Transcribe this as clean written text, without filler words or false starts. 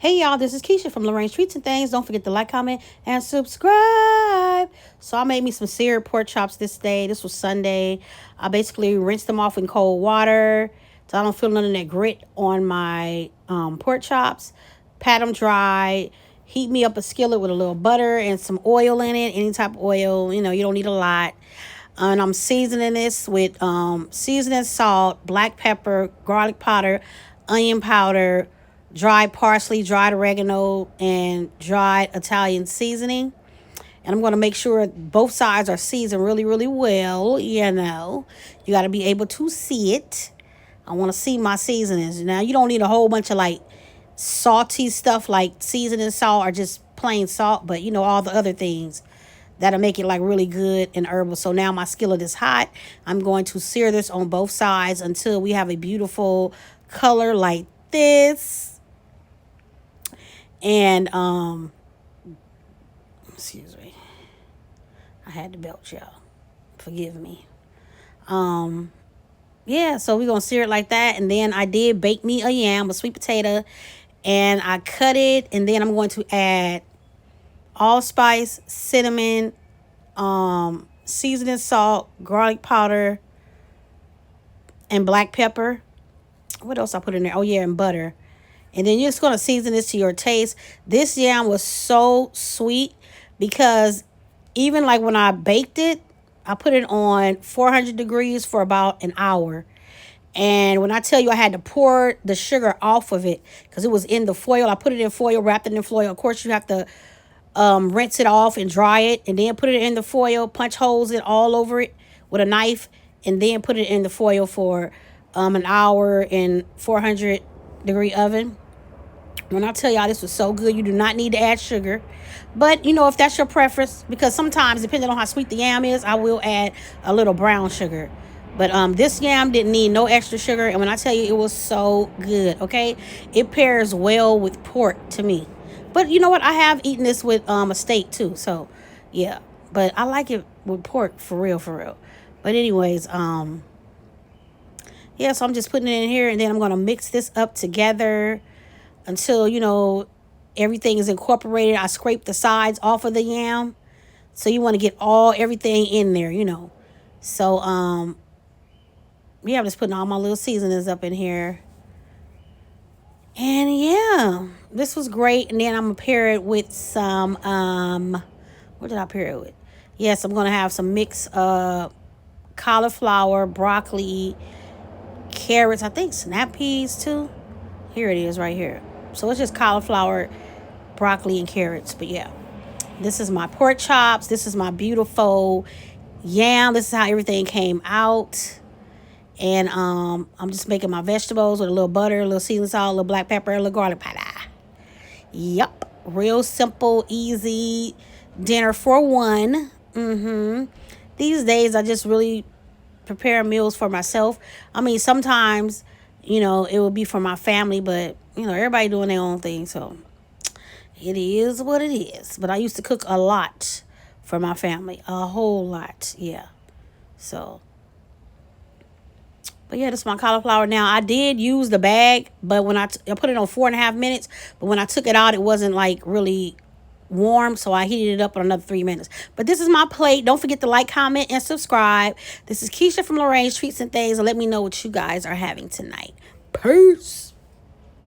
Hey y'all, this is Keisha from Lorraine's Treats and Things. Don't forget to like, comment, and subscribe. So I made me some seared pork chops this day. This was Sunday. I basically rinsed them off in cold water so I don't feel none of that grit on my pork chops. Pat them dry. Heat me up a skillet with a little butter and some oil in it. Any type of oil. You know, you don't need a lot. And I'm seasoning this with seasoning salt, black pepper, garlic powder, onion powder, dried parsley, dried oregano, and dried Italian seasoning. And I'm going to make sure both sides are seasoned really, really well. You know, you got to be able to see it. I want to see my seasonings. Now, you don't need a whole bunch of like salty stuff like seasoning salt or just plain salt, but you know, all the other things that'll make it like really good and herbal. So now my skillet is hot. I'm going to sear this on both sides until we have a beautiful color like this. And excuse me, I had to belch, y'all, forgive me. Yeah, so we're gonna sear it like that. And then I did bake me a yam, a sweet potato, and I cut it. And then I'm going to add allspice, cinnamon, seasoning salt, garlic powder, and black pepper. What else I put in there? Oh yeah, and butter. And then you're just going to season this to your taste. This yam was so sweet because even like when I baked it, I put it on 400 degrees for about an hour. And when I tell you I had to pour the sugar off of it because it was in the foil. I put it in foil, wrapped it in foil. Of course, you have to rinse it off and dry it. And then put it in the foil, punch holes in all over it with a knife. And then put it in the foil for an hour in 400 degree oven. When I tell y'all this was so good, you do not need to add sugar. But, you know, if that's your preference, because sometimes, depending on how sweet the yam is, I will add a little brown sugar. But this yam didn't need no extra sugar. And when I tell you, it was so good, okay? It pairs well with pork to me. But you know what? I have eaten this with a steak, too. So, yeah. But I like it with pork, for real, for real. But anyways, yeah, so I'm just putting it in here. And then I'm going to mix this up together until, you know, everything is incorporated. I scrape the sides off of the yam. So you want to get everything in there, you know. So, yeah, I'm just putting all my little seasonings up in here. And yeah, this was great. And then I'm going to pair it with some, what did I pair it with? Yes, I'm going to have some mixed cauliflower, broccoli, carrots, I think snap peas too. Here it is right here. So it's just cauliflower, broccoli, and carrots. But yeah, this is my pork chops. This is my beautiful yam. This is how everything came out. And I'm just making my vegetables with a little butter, a little seasoning salt, a little black pepper, a little garlic powder. Yep. Real simple, easy dinner for one. These days, I just really prepare meals for myself. I mean, sometimes, you know, it will be for my family, but you know, everybody doing their own thing, so it is what it is. But I used to cook a lot for my family, a whole lot, yeah. So, but yeah, this is my cauliflower. Now, I did use the bag, but when I put it on 4.5 minutes, but when I took it out, it wasn't like really warm, so I heated it up on another 3 minutes. But this is my plate. Don't forget to like, comment, and subscribe. This is Keisha from Lorraine's Treats and Things, and let me know what you guys are having tonight. Peace.